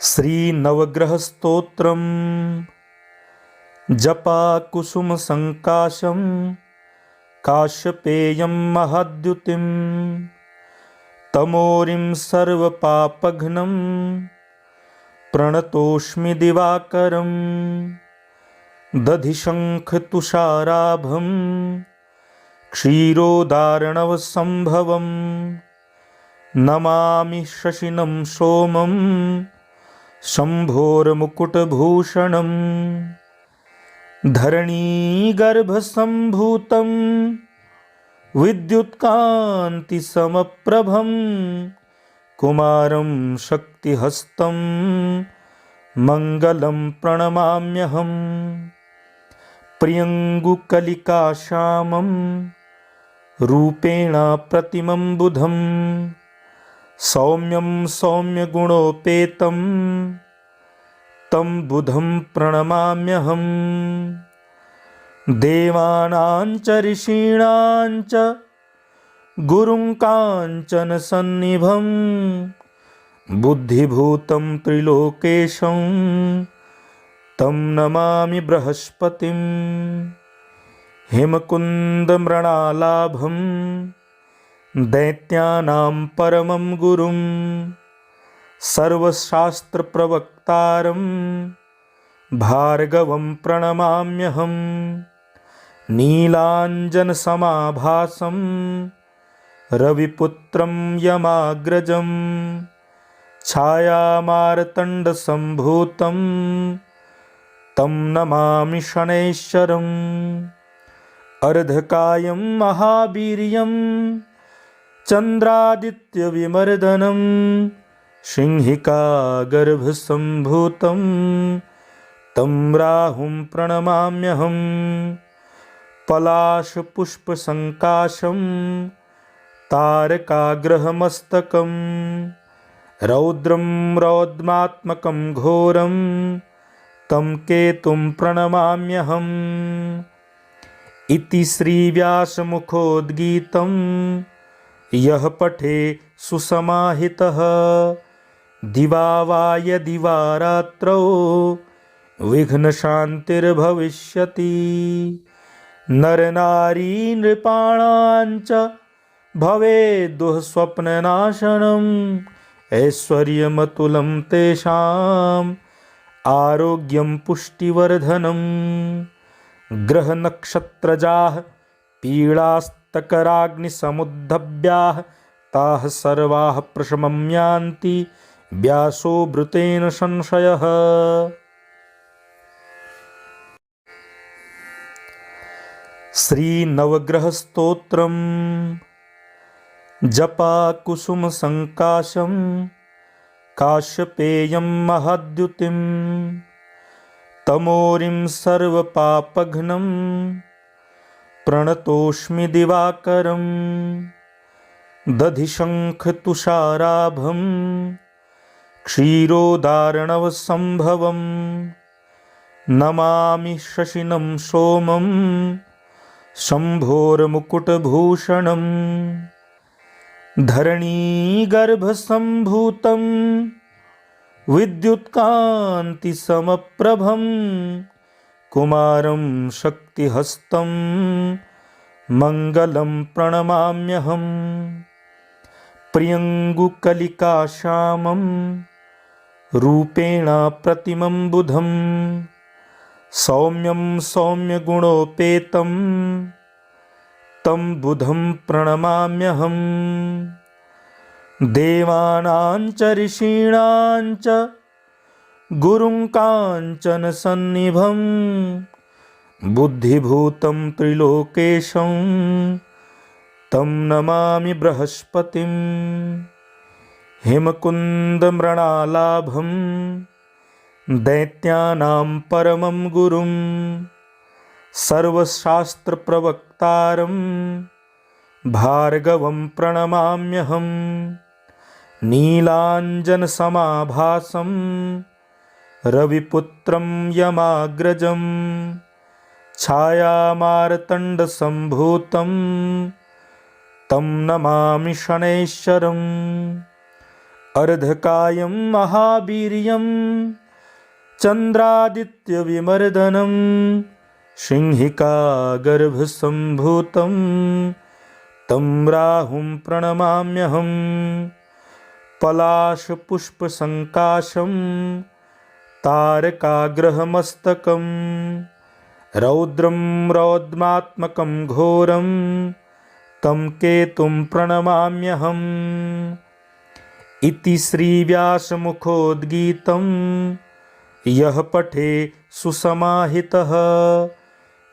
श्री नवग्रह स्तोत्रम जपा कुसुम संकाशम काश्यपेयं महाद्युतिम तमोरिं सर्वपापघ्नं प्रणतोष्मि दिवाकरं दधिशंखतुषाराभं क्षीरोदार्णवसंभवं नमामि शशिनं सोमं शम्भोर्मुकुटभूषणं धरणीगर्भसम्भूतं विद्युत्कान्तिसमप्रभं कुमारं शक्तिहस्तं मङ्गलं प्रणमाम्यहम् प्रियङ्गुकलिकाश्यामं रूपेण प्रतिमं बुधं सौम्यं सौम्यगुणोपेतं तं बुधं प्रणमाम्यहम् देवानां च ऋषीणां च गुरुं काञ्चनसन्निभं बुद्धिभूतं त्रिलोकेशं तं नमामि बृहस्पतिं हिमकुन्दमृणालाभं दैत्यानां परमं गुरुं सर्वशास्त्रप्रवक्तारं भार्गवं प्रणमाम्यहम् नीलाञ्जनसमाभासं रविपुत्रं यमाग्रजं छायामार्तण्डसम्भूतं तं नमामि शनैश्चरम् अर्धकायं महावीर्यं चन्द्रादित्यविमर्दनं सिंहिकागर्भसम्भूतं तं राहुं प्रणमाम्यहम् पलाशपुष्पसङ्काशं तारकाग्रहमस्तकं रौद्रं रौद्मात्मकं घोरं तं केतुं प्रणमाम्यहम् इति श्रीव्यासमुखोद्गीतं यः पठे सुसमाहितः दिवा वा यदि वा रात्रौ विघ्नशान्तिर्भविष्यति। नरनारी नृपाणां च भवेद्दुःस्वप्ननाशनम् ऐश्वर्यमतुलं तेषाम् आरोग्यं पुष्टिवर्धनम् ग्रहनक्षत्रजाः पीडास्तकराग्निसमुद्भव्याः ताः सर्वाः प्रशमं यान्ति व्यासो भृतेन संशयः। श्री नवग्रह स्तोत्रम जपा कुसुम संकाशम काश्यपेयं महाद्युतिम तमोरिं सर्वपापघ्नं प्रणतोष्मि दिवाकरं दधिशंखतुषाराभं क्षीरोदार्णवसंभवं नमामि शशिनं सोमं शम्भोर्मुकुटभूषणं धरणीगर्भसम्भूतं विद्युत्कान्तिसमप्रभं कुमारं शक्तिहस्तं मङ्गलं प्रणमाम्यहम् प्रियङ्गुकलिकाश्यामं रूपेण प्रतिमं बुधं सौम्यं सौम्यगुणोपेतं तं बुधं प्रणमाम्यहम् देवानां च ऋषीणां च गुरुं काञ्चनसन्निभं बुद्धिभूतं त्रिलोकेशं तं नमामि बृहस्पतिं हिमकुन्दमृणालाभं दैत्यानां परमं गुरुं सर्वशास्त्रप्रवक्तारं भार्गवं प्रणमाम्यहम् नीलाञ्जनसमाभासं रविपुत्रं यमाग्रजं छायामार्तण्डसम्भूतं तं नमामि शनैश्चरम् अर्धकायं महावीर्यं चन्द्रादित्यविमर्दनं सिंहिकागर्भसम्भूतं तं राहुं प्रणमाम्यहम् पलाशपुष्पसङ्काशं तारकाग्रहमस्तकं रौद्रं रौद्रात्मकं घोरं तं केतुं प्रणमाम्यहम् इति श्रीव्यासमुखोद्गीतं यः पठे सुसमाहितः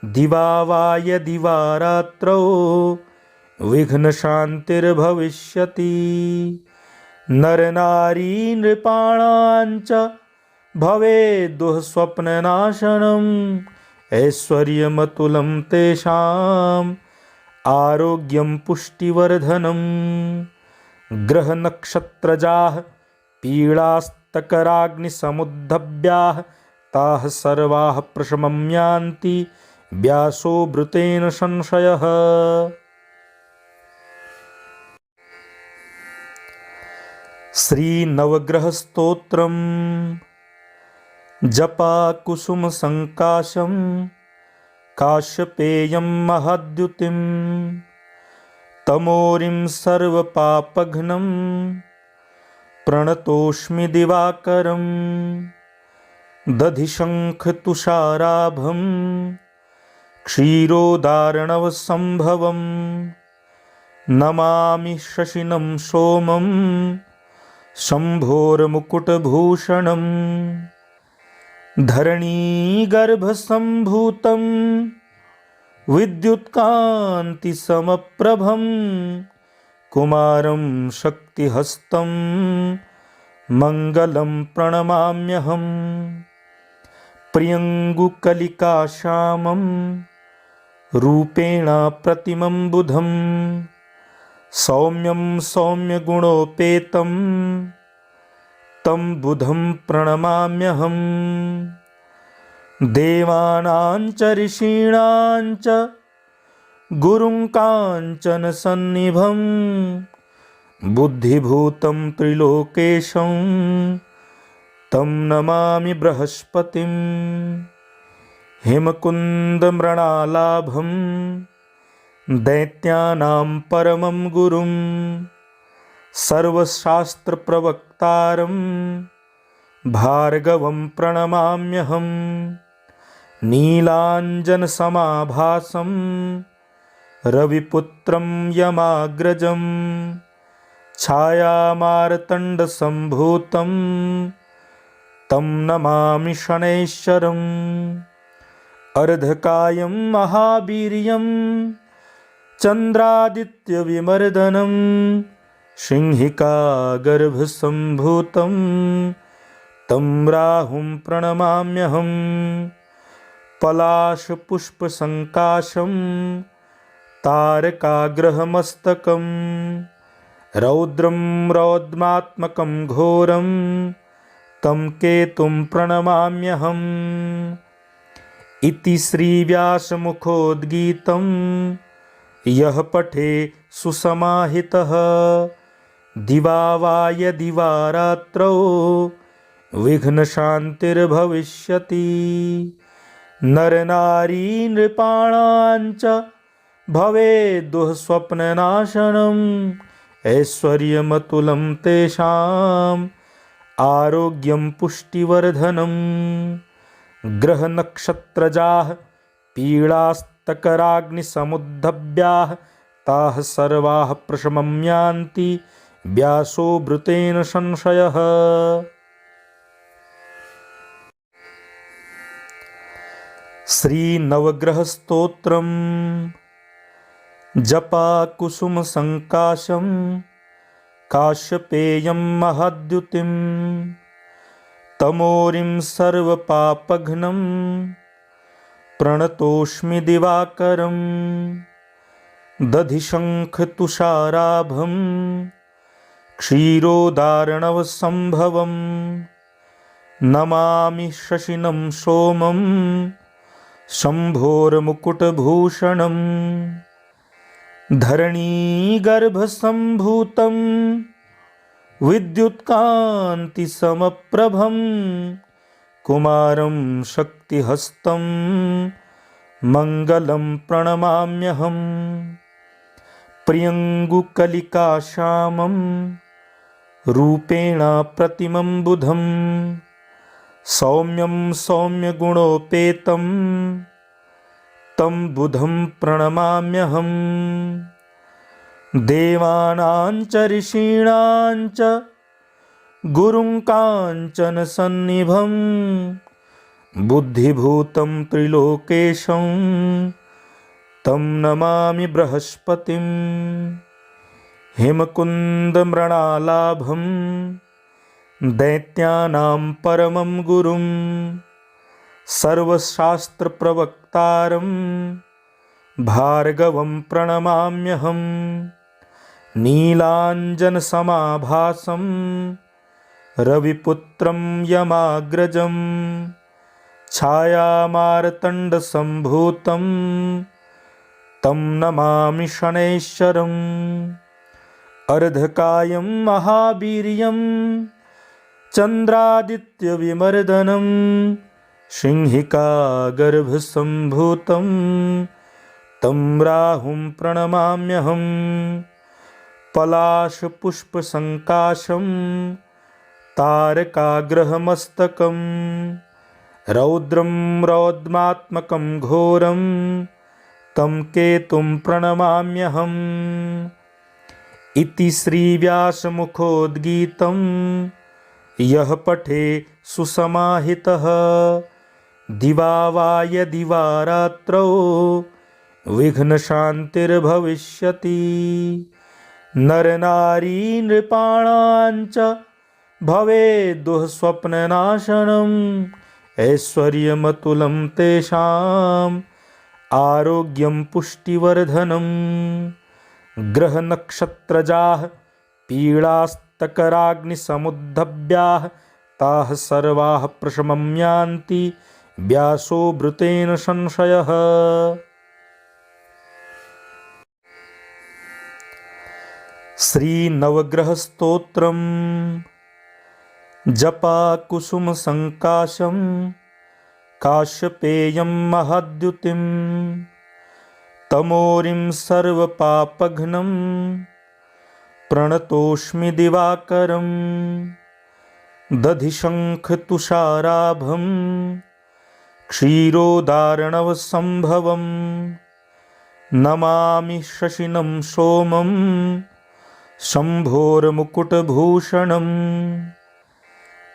दिवा वा यदि वा रात्रौ विघ्नशान्तिर्भविष्यति। नरनारी नृपाणां च भवेद्दुःस्वप्ननाशनम् ऐश्वर्यमतुलं तेषाम् आरोग्यं पुष्टिवर्धनम्। ग्रहनक्षत्रजाः पीडास्तकराग्निसमुद्भव्याः ताः सर्वाः प्रशमं यान्ति व्यासो भृतेन संशयः। श्रीनवग्रहस्तोत्रम् जपाकुसुमसङ्काशं काश्यपेयं महद्युतिं तमोरिं सर्वपापघ्नं प्रणतोऽस्मि दिवाकरं दधिशङ्खतुषाराभं क्षीरोदार्णवसम्भवं नमामि शशिनं सोमं शम्भोर्मुकुटभूषणम् धरणीगर्भसम्भूतं विद्युत्कान्तिसमप्रभं कुमारं शक्तिहस्तं मङ्गलं प्रणमाम्यहम्। प्रियङ्गुकलिकाश्यामं रूपेण प्रतिमं बुधं सौम्यं सौम्यगुणोपेतं तं बुधं प्रणमाम्यहम्। देवानां च ऋषीणां च गुरुं काञ्चनसन्निभं बुद्धिभूतं त्रिलोकेशं तं नमामि बृहस्पतिं। हिमकुन्दमृणालाभं दैत्यानां परमं गुरुं सर्वशास्त्रप्रवक्तारं भार्गवं प्रणमाम्यहम्। नीलाञ्जनसमाभासं रविपुत्रं यमाग्रजं छायामार्तण्डसम्भूतं तं नमामि शनैश्चरम्। अर्धकायं महावीर्यं चन्द्रादित्यविमर्दनं सिंहिकागर्भसम्भूतं तं राहुं प्रणमाम्यहम् पलाशपुष्पसङ्काशं तारकाग्रहमस्तकं रौद्रं रौद्रात्मकं घोरं तं केतुं प्रणमाम्यहम् इति श्रीव्यासमुखोद्गीतं यः पठे सुसमाहितः दिवा वा यदि वा रात्रौ विघ्नशान्तिर्भविष्यति। नरनारी नृपाणां च भवेद्दुःस्वप्ननाशनम् ऐश्वर्यमतुलं तेषाम् आरोग्यं पुष्टिवर्धनम्। ग्रहनक्षत्रजाः पीडास्तकराग्निसमुद्भव्याः ताः सर्वाः प्रशमं यान्ति व्यासो भृतेन संशयः। श्रीनवग्रहस्तोत्रम् जपाकुसुमसङ्काशं काश्यपेयं महद्युतिं तमोरिं सर्वपापघ्नं प्रणतोऽस्मि दिवाकरं दधिशङ्खतुषाराभं क्षीरोदार्णवसम्भवं नमामि शशिनं सोमं शम्भोर्मुकुटभूषणम् धरणीगर्भसम्भूतं विद्युत्कान्तिसमप्रभं कुमारं शक्तिहस्तं मङ्गलं प्रणमाम्यहम्। प्रियङ्गुकलिकाश्यामं रूपेण प्रतिमं बुधं सौम्यं सौम्यगुणोपेतं तं बुधं प्रणमाम्यहम्। देवानां च ऋषीणां च गुरुं काञ्चनसन्निभं बुद्धिभूतं त्रिलोकेशं तं नमामि बृहस्पतिं। हेमकुन्दमृणालाभं दैत्यानां परमं गुरुं सर्वशास्त्रप्रवक्तारं भार्गवं प्रणमाम्यहम्। नीलाञ्जनसमाभासं रविपुत्रं यमाग्रजं छायामार्तण्डसम्भूतं तं नमामि शनैश्चरम्। अर्धकायं महावीर्यं चन्द्रादित्यविमर्दनं सिंहिकागर्भसम्भूतं तं राहुं प्रणमाम्यहम्। पलाशपुष्पसङ्काशं तारकाग्रहमस्तकं रौद्रं रौद्मात्मकं घोरं तं केतुं प्रणमाम्यहम्। इति श्रीव्यासमुखोद्गीतं यः पठे सुसमाहितः दिवा वा यदि वा रात्रौ विघ्नशान्तिर्भविष्यति। नरनारी नृपाणां च भवेद्दुःस्वप्ननाशनम् ऐश्वर्यमतुलं तेषाम् आरोग्यं पुष्टिवर्धनम्। ग्रहनक्षत्रजाः पीडास्तकराग्निसमुद्भव्याः ताः सर्वाः प्रशमं यान्ति व्यासो भृतेन संशयः। श्रीनवग्रहस्तोत्रम्। जपाकुसुमसङ्काशं काश्यपेयं महाद्युतिं तमोरिं सर्वपापघ्नं प्रणतोऽस्मि दिवाकरं। दधिशङ्खतुषाराभं क्षीरोदार्णवसम्भवं नमामि शशिनं सोमं शम्भोर्मुकुटभूषणम्।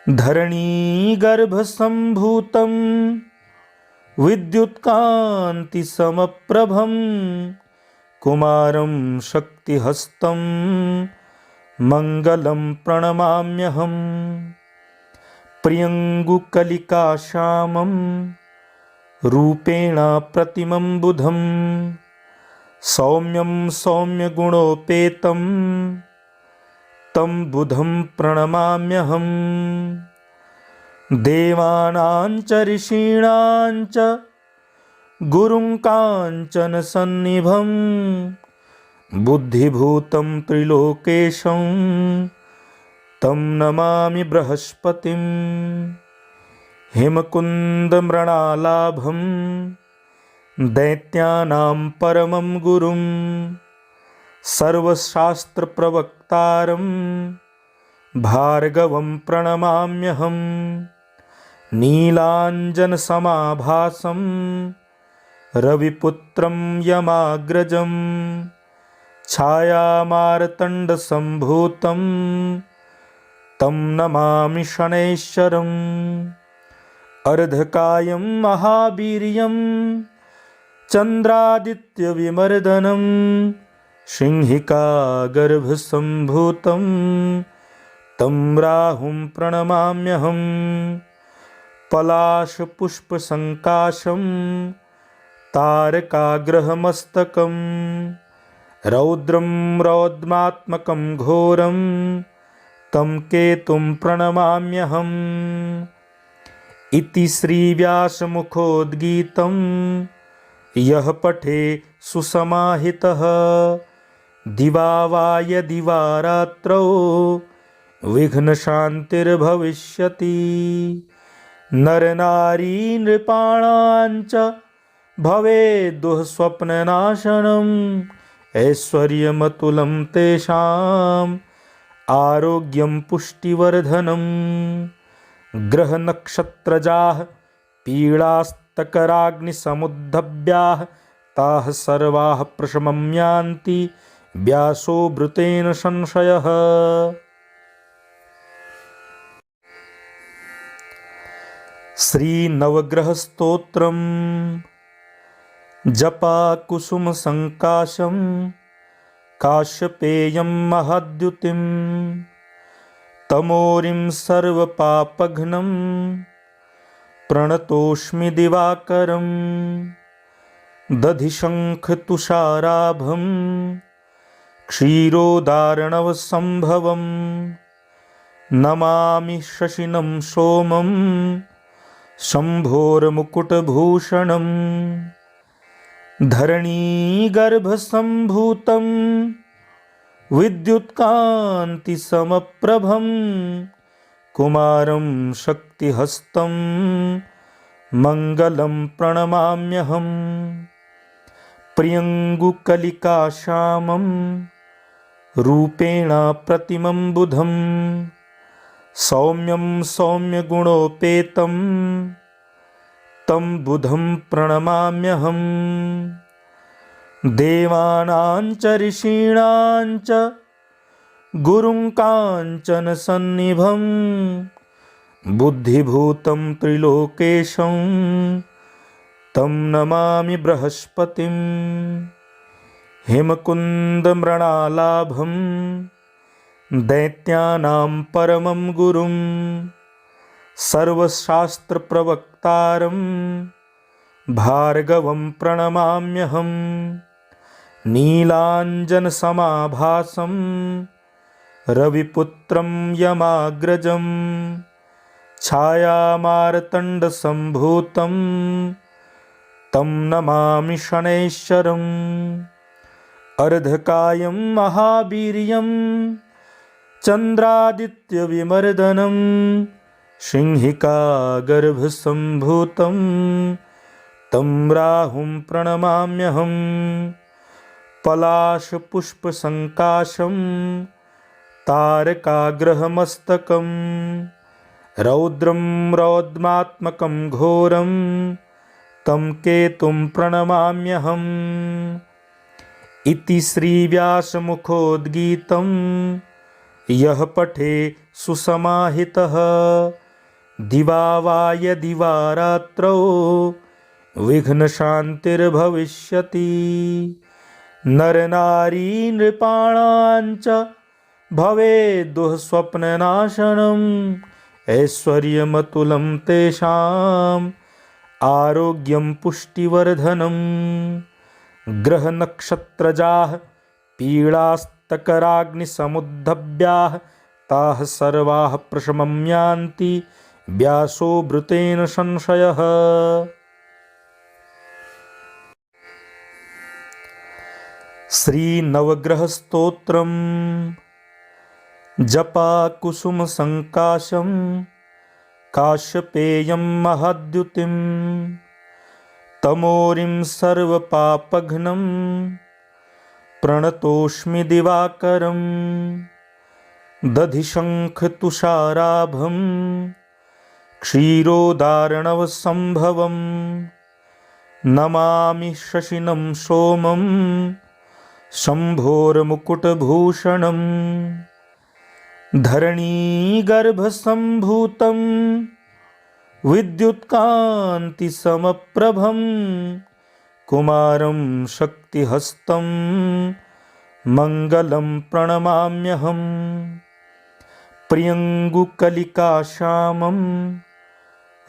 धरणीगर्भसम्भूतं विद्युत्कान्तिसमप्रभं कुमारं शक्तिहस्तं मङ्गलं प्रणमाम्यहम्। प्रियङ्गुकलिकाश्यामं रूपेण प्रतिमं बुधं सौम्यं सौम्यगुणोपेतं तं बुधं प्रणमाम्यहम्। देवानां च ऋषीणां च गुरुं काञ्चनसन्निभं बुद्धिभूतं त्रिलोकेशं तं नमामि बृहस्पतिं। हेमकुन्दमृणालाभं दैत्यानां परमं गुरुं सर्वशास्त्रप्रवक्तारं भार्गवं प्रणमाम्यहम्। नीलाञ्जनसमाभासं रविपुत्रं यमाग्रजं छायामार्तण्डसम्भूतं तं नमामि शनैश्चरम्। अर्धकायं महावीर्यं चन्द्रादित्यविमर्दनं सिंहिकागर्भसम्भूतं तं राहुं प्रणमाम्यहम्। पलाशपुष्पसङ्काशं तारकाग्रहमस्तकं रौद्रं रौद्मात्मकं घोरं तं केतुं प्रणमाम्यहम्। इति श्रीव्यासमुखोद्गीतं यः पठे सुसमाहितः दिवा वा यदि वा रात्रौ विघ्नशान्तिर्भविष्यति। नरनारी नृपाणाञ्च भवेद्दुःस्वप्ननाशनम् ऐश्वर्यमतुलं तेषाम् आरोग्यं पुष्टिवर्धनम्। ग्रहनक्षत्रजाः पीडास्तकराग्निसमुद्भव्याः ताः सर्वाः प्रशमं यान्ति व्यासो भृतेन संशयः। श्रीनवग्रहस्तोत्रम्। जपाकुसुमसङ्काशं काश्यपेयं महाद्युतिं तमोरिं सर्वपापघ्नं प्रणतोऽस्मि दिवाकरं। दधिशङ्खतुषाराभं क्षीरोदार्णवसम्भवं नमामि शशिनं सोमं शम्भोर्मुकुटभूषणम्। धरणीगर्भसम्भूतं विद्युत्कान्तिसमप्रभं कुमारं शक्तिहस्तं मङ्गलं प्रणमाम्यहम्। प्रियङ्गुकलिकाश्यामं रूपेण प्रतिमं बुधं सौम्यं सौम्यगुणोपेतं तं बुधं प्रणमाम्यहम्। देवानां च ऋषीणां च गुरुं काञ्चनसन्निभं बुद्धिभूतं त्रिलोकेशं तं नमामि बृहस्पतिं। हिमकुन्दमृणालाभं दैत्यानां परमं गुरुं सर्वशास्त्रप्रवक्तारं भार्गवं प्रणमाम्यहम्। नीलाञ्जनसमाभासं रविपुत्रं यमाग्रजं छायामार्तण्डसम्भूतं तं नमामि शनैश्चरम्। अर्धकायं महावीर्यं चन्द्रादित्यविमर्दनं सिंहिकागर्भसम्भूतं तं राहुं प्रणमाम्यहम्। पलाशपुष्पसङ्काशं तारकाग्रहमस्तकं रौद्रं रौद्रात्मकं घोरं तं केतुं प्रणमाम्यहम्। इति श्रीव्यासमुखोद्गीतं यः पठे सुसमाहितः दिवा वा यदि वा रात्रौ विघ्नशान्तिर्भविष्यति। नरनारी नृपाणाञ्च भवेद्दुःस्वप्ननाशनम् ऐश्वर्यमतुलं तेषाम् आरोग्यं पुष्टिवर्धनम्। ग्रहनक्षत्रजाः पीडास्तकराग्निसमुद्भव्याः ताः सर्वाः प्रशमं यान्ति व्यासो भृतेन संशयः। श्रीनवग्रहस्तोत्रम्। जपाकुसुमसङ्काशं काश्यपेयं महाद्युतिं तमोरिं सर्वपापघ्नं प्रणतोऽस्मि दिवाकरं। दधिशङ्खतुषाराभं क्षीरोदार्णवसम्भवं नमामि शशिनं सोमं शम्भोर्मुकुटभूषणम्। धरणीगर्भसम्भूतं विद्युत्कान्तिसमप्रभं कुमारं शक्तिहस्तं मङ्गलं प्रणमाम्यहम्। प्रियङ्गुकलिकाश्यामं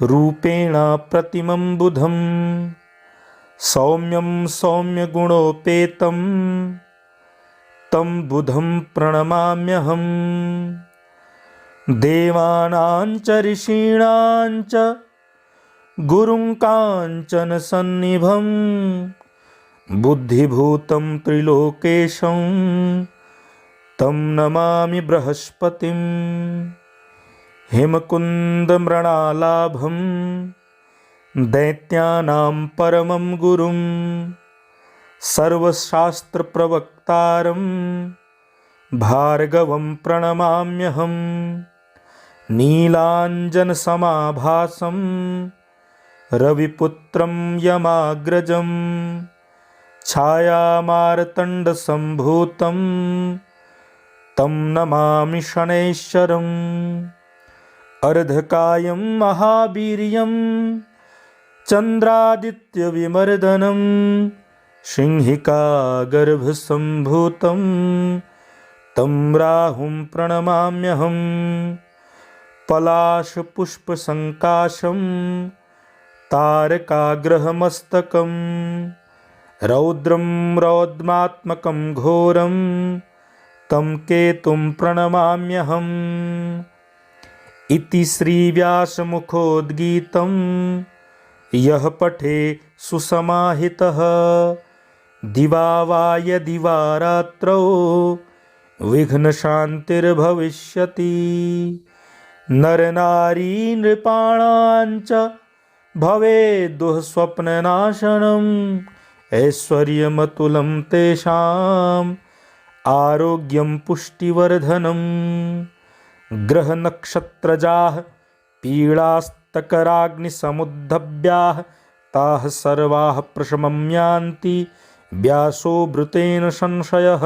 रूपेण प्रतिमं बुधं सौम्यं सौम्यगुणोपेतं तं बुधं प्रणमाम्यहम्। देवानां च ऋषीणां च गुरुं काञ्चनसन्निभं बुद्धिभूतं त्रिलोकेशं तं नमामि बृहस्पतिं हिमकुन्दमृणालाभं दैत्यानां परमं गुरुं सर्वशास्त्रप्रवक्तारं भार्गवं प्रणमाम्यहं नीलाञ्जनसमाभासं रविपुत्रं यमाग्रजं छायामार्तण्डसम्भूतं तं नमामि शनैश्चरम् अर्धकायं महावीर्यं चन्द्रादित्यविमर्दनं सिंहिकागर्भसम्भूतं तं राहुं प्रणमाम्यहं पलाशपुष्पसङ्काशं तारकाग्रहमस्तकं रौद्रं रौद्रात्मकं घोरं तं केतुं प्रणमाम्यहम् इति श्रीव्यासमुखोद्गीतं यः पठे सुसमाहितः दिवा वा यदि वा रात्रौ विघ्नशान्तिर्भविष्यति। नरनारी नृपाणां च भवेद्दुःस्वप्ननाशनम् ऐश्वर्यमतुलं तेषाम् आरोग्यं पुष्टिवर्धनम्। ग्रहनक्षत्रजाः पीडास्तकराग्निसमुद्भव्याः ताः सर्वाः प्रशमं यान्ति व्यासो भृतेन संशयः।